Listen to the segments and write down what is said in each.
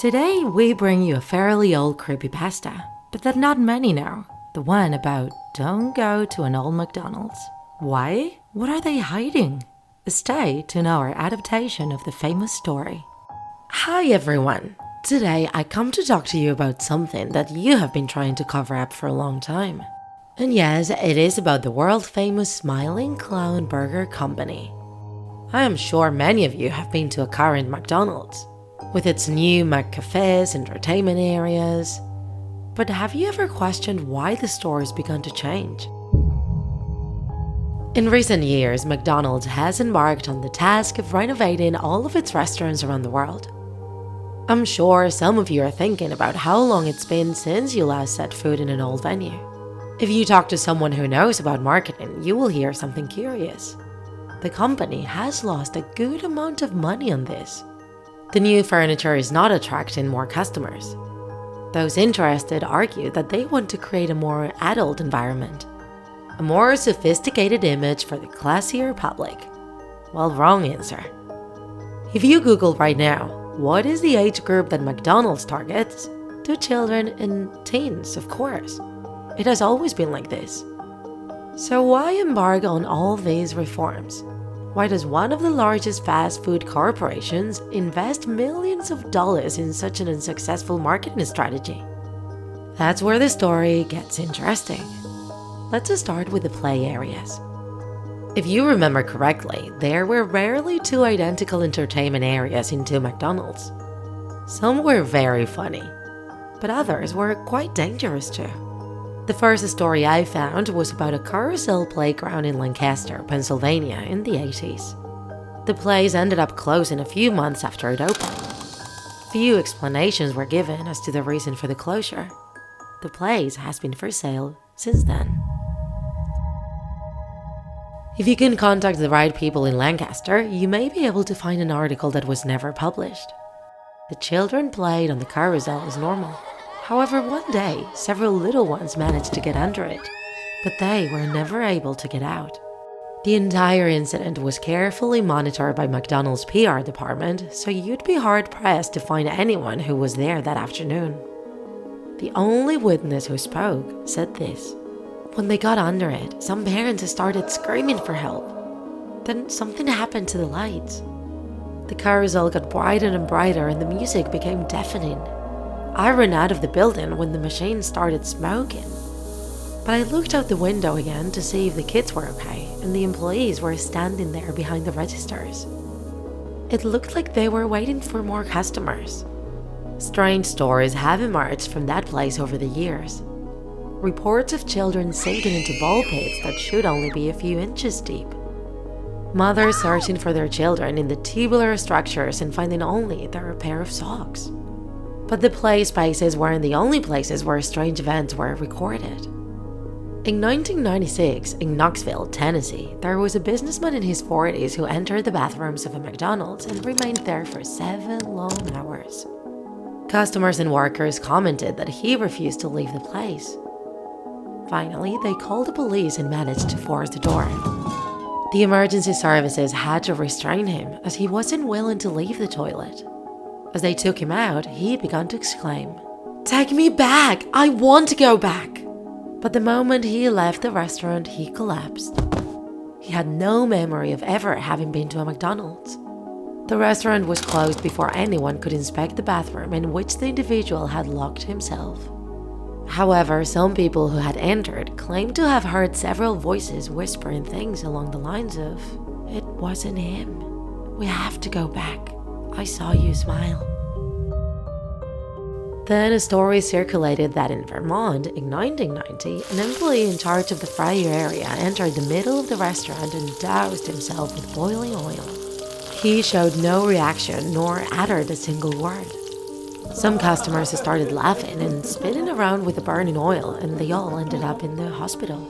Today we bring you a fairly old creepypasta, but that not many know. The one about don't go to an old McDonald's. Why? What are they hiding? Stay to know our adaptation of the famous story. Hi everyone! Today I come to talk to you about something that you have been trying to cover up for a long time. And yes, it is about the world-famous Smiling Clown Burger Company. I am sure many of you have been to a current McDonald's, with its new McCafes, entertainment areas. But have you ever questioned why the store has begun to change? In recent years, McDonald's has embarked on the task of renovating all of its restaurants around the world. I'm sure some of you are thinking about how long it's been since you last set foot in an old venue. If you talk to someone who knows about marketing, you will hear something curious. The company has lost a good amount of money on this. The new furniture is not attracting more customers. Those interested argue that they want to create a more adult environment, a more sophisticated image for the classier public. Well, wrong answer. If you Google right now, what is the age group that McDonald's targets? To children and teens, of course. It has always been like this. So why embark on all these reforms? Why does one of the largest fast food corporations invest millions of dollars in such an unsuccessful marketing strategy? That's where the story gets interesting. Let's start with the play areas. If you remember correctly, there were rarely two identical entertainment areas in two McDonald's. Some were very funny, but others were quite dangerous too. The first story I found was about a carousel playground in Lancaster, Pennsylvania in the 80s. The place ended up closing a few months after it opened. Few explanations were given as to the reason for the closure. The place has been for sale since then. If you can contact the right people in Lancaster, you may be able to find an article that was never published. The children played on the carousel as normal. However, one day, several little ones managed to get under it, but they were never able to get out. The entire incident was carefully monitored by McDonald's PR department, so you'd be hard-pressed to find anyone who was there that afternoon. The only witness who spoke said this: when they got under it, some parents started screaming for help. Then something happened to the lights. The carousel got brighter and brighter and the music became deafening. I ran out of the building when the machine started smoking. But I looked out the window again to see if the kids were okay, and the employees were standing there behind the registers. It looked like they were waiting for more customers. Strange stories have emerged from that place over the years. Reports of children sinking into ball pits that should only be a few inches deep. Mothers searching for their children in the tubular structures and finding only their pair of socks. But the play spaces weren't the only places where strange events were recorded. In 1996, in Knoxville, Tennessee, there was a businessman in his 40s who entered the bathrooms of a McDonald's and remained there for 7 long hours. Customers and workers commented that he refused to leave the place. Finally, they called the police and managed to force the door. The emergency services had to restrain him as he wasn't willing to leave the toilet. As they took him out, he began to exclaim, "Take me back! I want to go back!" But the moment he left the restaurant, he collapsed. He had no memory of ever having been to a McDonald's. The restaurant was closed before anyone could inspect the bathroom in which the individual had locked himself. However, some people who had entered claimed to have heard several voices whispering things along the lines of, "It wasn't him. We have to go back. I saw you smile." Then a story circulated that in Vermont, in 1990, an employee in charge of the fryer area entered the middle of the restaurant and doused himself with boiling oil. He showed no reaction nor uttered a single word. Some customers started laughing and spinning around with the burning oil, and they all ended up in the hospital.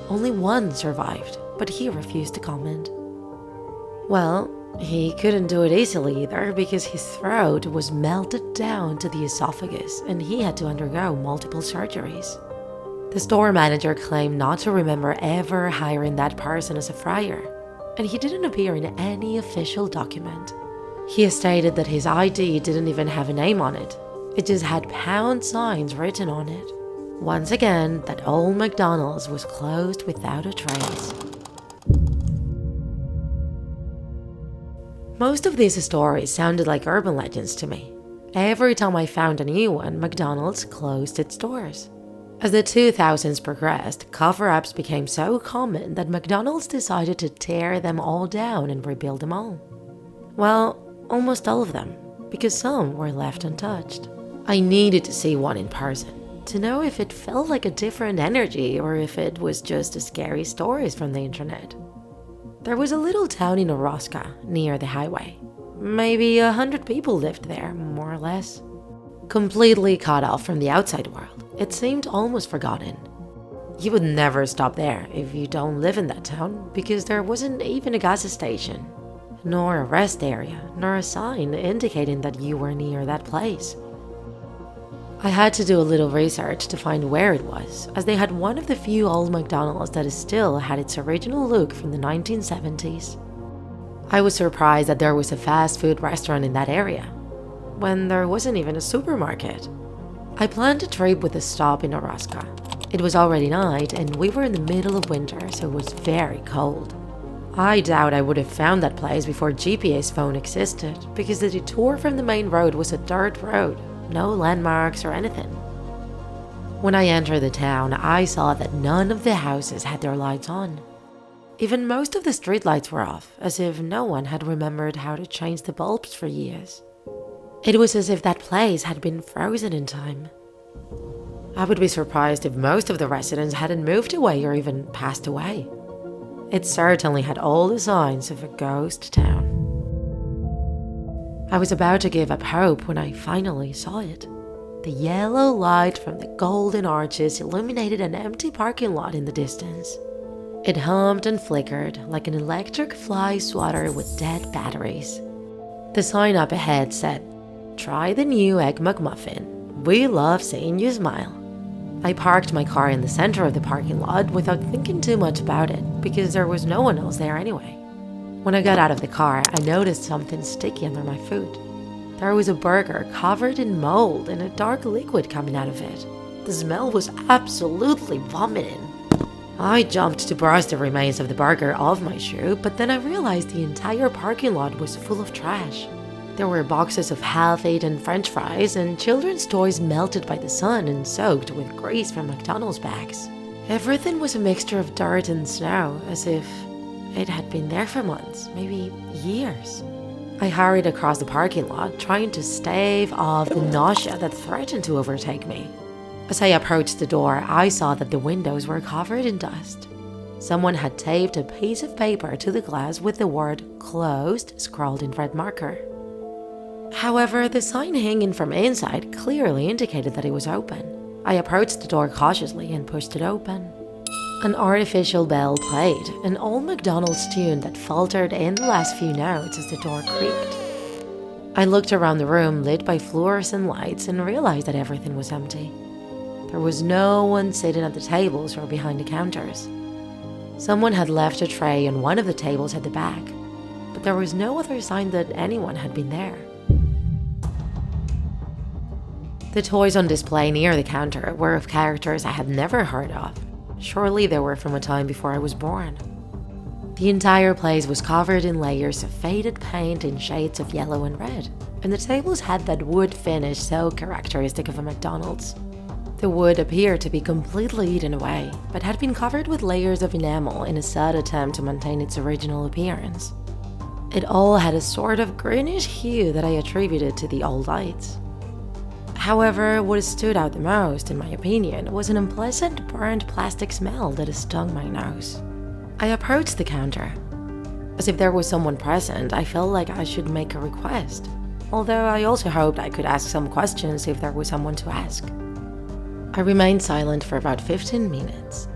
Only one survived, but he refused to comment. Well, he couldn't do it easily either because his throat was melted down to the esophagus and he had to undergo multiple surgeries. The store manager claimed not to remember ever hiring that person as a fryer, and he didn't appear in any official document. He stated that his ID didn't even have a name on it. It just had pound signs written on it. Once again, that old McDonald's was closed without a trace. Most of these stories sounded like urban legends to me. Every time I found a new one, McDonald's closed its doors. As the 2000s progressed, cover-ups became so common that McDonald's decided to tear them all down and rebuild them all. Well, almost all of them, because some were left untouched. I needed to see one in person, to know if it felt like a different energy or if it was just scary stories from the internet. There was a little town in Orozca, near the highway. Maybe 100 people lived there, more or less. Completely cut off from the outside world, it seemed almost forgotten. You would never stop there if you don't live in that town, because there wasn't even a gas station, nor a rest area, nor a sign indicating that you were near that place. I had to do a little research to find where it was, as they had one of the few old McDonald's that still had its original look from the 1970s. I was surprised that there was a fast food restaurant in that area, when there wasn't even a supermarket. I planned a trip with a stop in Orozca. It was already night and we were in the middle of winter, so it was very cold. I doubt I would have found that place before GPS phone existed, because the detour from the main road was a dirt road, no landmarks or anything. When I entered the town, I saw that none of the houses had their lights on. Even most of the streetlights were off, as if no one had remembered how to change the bulbs for years. It was as if that place had been frozen in time. I would be surprised if most of the residents hadn't moved away or even passed away. It certainly had all the signs of a ghost town. I was about to give up hope when I finally saw it. The yellow light from the golden arches illuminated an empty parking lot in the distance. It hummed and flickered like an electric fly swatter with dead batteries. The sign up ahead said, "Try the new Egg McMuffin. We love seeing you smile." I parked my car in the center of the parking lot without thinking too much about it, because there was no one else there anyway. When I got out of the car, I noticed something sticky under my foot. There was a burger covered in mold and a dark liquid coming out of it. The smell was absolutely vomiting. I jumped to brush the remains of the burger off my shoe, but then I realized the entire parking lot was full of trash. There were boxes of half-eaten French fries and children's toys melted by the sun and soaked with grease from McDonald's bags. Everything was a mixture of dirt and snow, as if it had been there for months, maybe years. I hurried across the parking lot, trying to stave off the nausea that threatened to overtake me. As I approached the door, I saw that the windows were covered in dust. Someone had taped a piece of paper to the glass with the word "closed" scrawled in red marker. However, the sign hanging from inside clearly indicated that it was open. I approached the door cautiously and pushed it open. An artificial bell played, an old McDonald's tune that faltered in the last few notes as the door creaked. I looked around the room lit by fluorescent lights and realized that everything was empty. There was no one sitting at the tables or behind the counters. Someone had left a tray on one of the tables at the back, but there was no other sign that anyone had been there. The toys on display near the counter were of characters I had never heard of. Surely they were from a time before I was born. The entire place was covered in layers of faded paint in shades of yellow and red, and the tables had that wood finish so characteristic of a McDonald's. The wood appeared to be completely eaten away, but had been covered with layers of enamel in a sad attempt to maintain its original appearance. It all had a sort of greenish hue that I attributed to the old lights. However, what stood out the most, in my opinion, was an unpleasant burnt plastic smell that stung my nose. I approached the counter. As if there was someone present, I felt like I should make a request, although I also hoped I could ask some questions if there was someone to ask. I remained silent for about 15 minutes.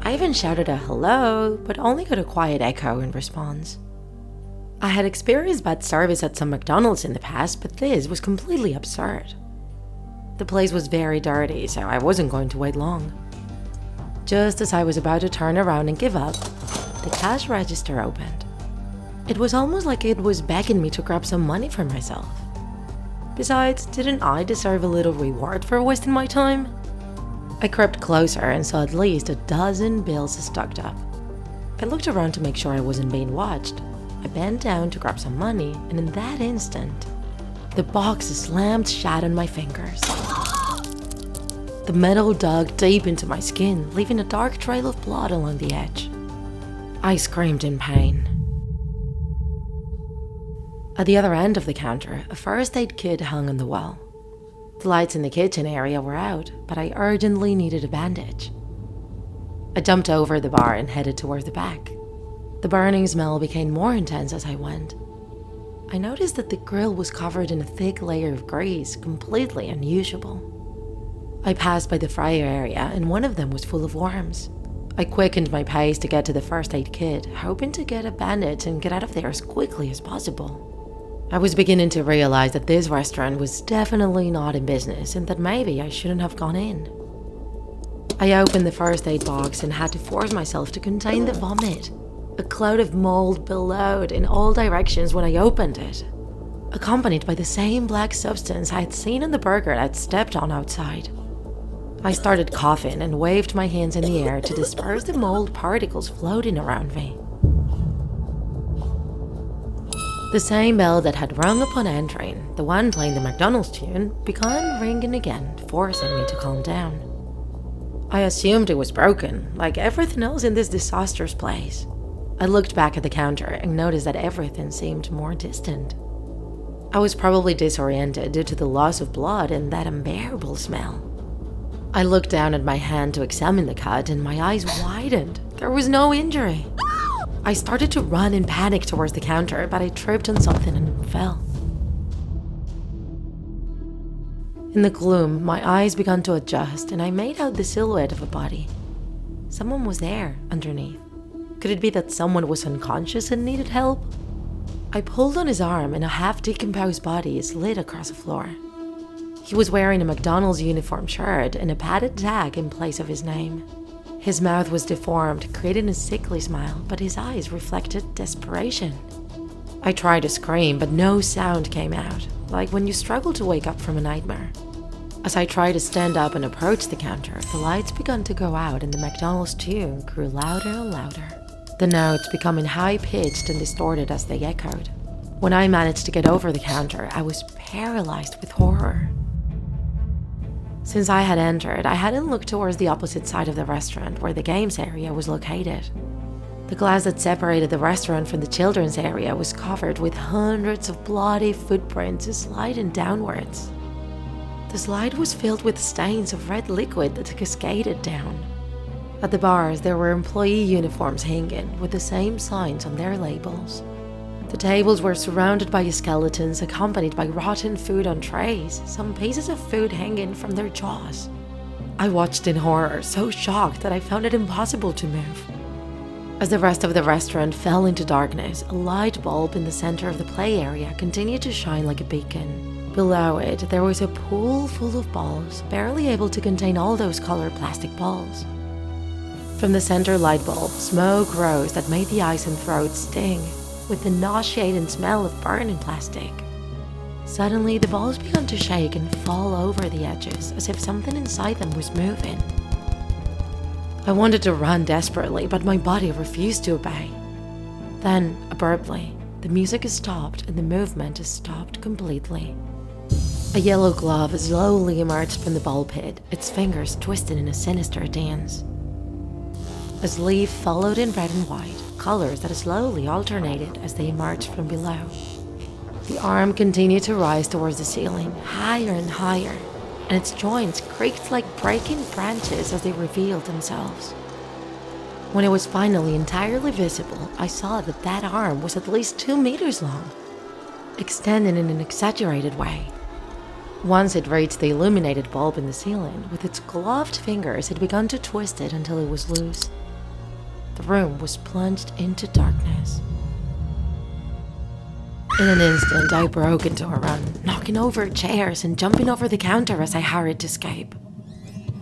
I even shouted a hello, but only got a quiet echo in response. I had experienced bad service at some McDonald's in the past, but this was completely absurd. The place was very dirty, so I wasn't going to wait long. Just as I was about to turn around and give up, the cash register opened. It was almost like it was begging me to grab some money for myself. Besides, didn't I deserve a little reward for wasting my time? I crept closer and saw at least a dozen bills stacked up. I looked around to make sure I wasn't being watched. I bent down to grab some money, and in that instant, the box slammed shut on my fingers. The metal dug deep into my skin, leaving a dark trail of blood along the edge. I screamed in pain. At the other end of the counter, a first aid kit hung on the wall. The lights in the kitchen area were out, but I urgently needed a bandage. I jumped over the bar and headed towards the back. The burning smell became more intense as I went. I noticed that the grill was covered in a thick layer of grease, completely unusable. I passed by the fryer area and one of them was full of worms. I quickened my pace to get to the first aid kit, hoping to get a bandage and get out of there as quickly as possible. I was beginning to realize that this restaurant was definitely not in business and that maybe I shouldn't have gone in. I opened the first aid box and had to force myself to contain the vomit. A cloud of mold billowed in all directions when I opened it, accompanied by the same black substance I had seen on the burger I'd stepped on outside. I started coughing and waved my hands in the air to disperse the mold particles floating around me. The same bell that had rung upon entering, the one playing the McDonald's tune, began ringing again, forcing me to calm down. I assumed it was broken, like everything else in this disastrous place. I looked back at the counter and noticed that everything seemed more distant. I was probably disoriented due to the loss of blood and that unbearable smell. I looked down at my hand to examine the cut and my eyes widened. There was no injury. I started to run in panic towards the counter, but I tripped on something and fell. In the gloom, my eyes began to adjust and I made out the silhouette of a body. Someone was there underneath. Could it be that someone was unconscious and needed help? I pulled on his arm and a half-decomposed body slid across the floor. He was wearing a McDonald's uniform shirt and a padded tag in place of his name. His mouth was deformed, creating a sickly smile, but his eyes reflected desperation. I tried to scream, but no sound came out, like when you struggle to wake up from a nightmare. As I tried to stand up and approach the counter, the lights began to go out and the McDonald's tune grew louder and louder, the notes becoming high-pitched and distorted as they echoed. When I managed to get over the counter, I was paralyzed with horror. Since I had entered, I hadn't looked towards the opposite side of the restaurant where the games area was located. The glass that separated the restaurant from the children's area was covered with hundreds of bloody footprints sliding downwards. The slide was filled with stains of red liquid that cascaded down. At the bars, there were employee uniforms hanging with the same signs on their labels. The tables were surrounded by skeletons accompanied by rotten food on trays, some pieces of food hanging from their jaws. I watched in horror, so shocked that I found it impossible to move. As the rest of the restaurant fell into darkness, a light bulb in the center of the play area continued to shine like a beacon. Below it, there was a pool full of balls, barely able to contain all those colored plastic balls. From the center light bulb, smoke rose that made the eyes and throat sting, with the nauseating smell of burning plastic. Suddenly, the balls began to shake and fall over the edges, as if something inside them was moving. I wanted to run desperately, but my body refused to obey. Then, abruptly, the music stopped and the movement stopped completely. A yellow glove slowly emerged from the ball pit, its fingers twisted in a sinister dance. A sleeve followed in red and white, colors that slowly alternated as they emerged from below. The arm continued to rise towards the ceiling, higher and higher, and its joints creaked like breaking branches as they revealed themselves. When it was finally entirely visible, I saw that that arm was at least 2 meters long, extending in an exaggerated way. Once it reached the illuminated bulb in the ceiling, with its gloved fingers it began to twist it until it was loose. The room was plunged into darkness. In an instant, I broke into a run, knocking over chairs and jumping over the counter as I hurried to escape.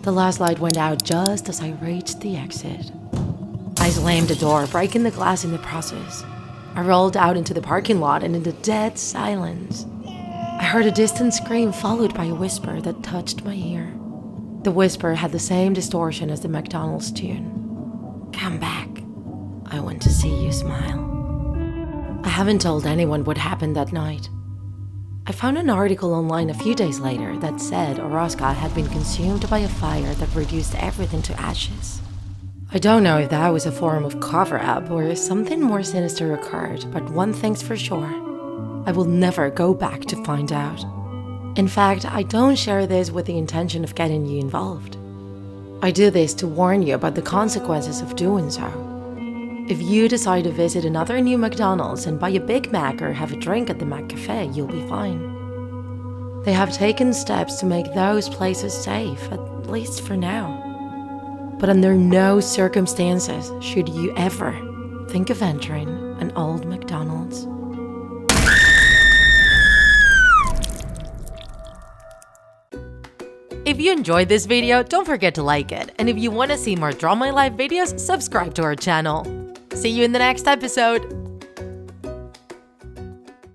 The last light went out just as I reached the exit. I slammed the door, breaking the glass in the process. I rolled out into the parking lot, and in the dead silence, I heard a distant scream followed by a whisper that touched my ear. The whisper had the same distortion as the McDonald's tune. "Come back. I want to see you smile." I haven't told anyone what happened that night. I found an article online a few days later that said Orozco had been consumed by a fire that reduced everything to ashes. I don't know if that was a form of cover-up or if something more sinister occurred, but one thing's for sure. I will never go back to find out. In fact, I don't share this with the intention of getting you involved. I do this to warn you about the consequences of doing so. If you decide to visit another new McDonald's and buy a Big Mac or have a drink at the Mac Cafe, you'll be fine. They have taken steps to make those places safe, at least for now. But under no circumstances should you ever think of entering an old McDonald's. If you enjoyed this video, don't forget to like it. And if you want to see more Draw My Life videos, subscribe to our channel. See you in the next episode!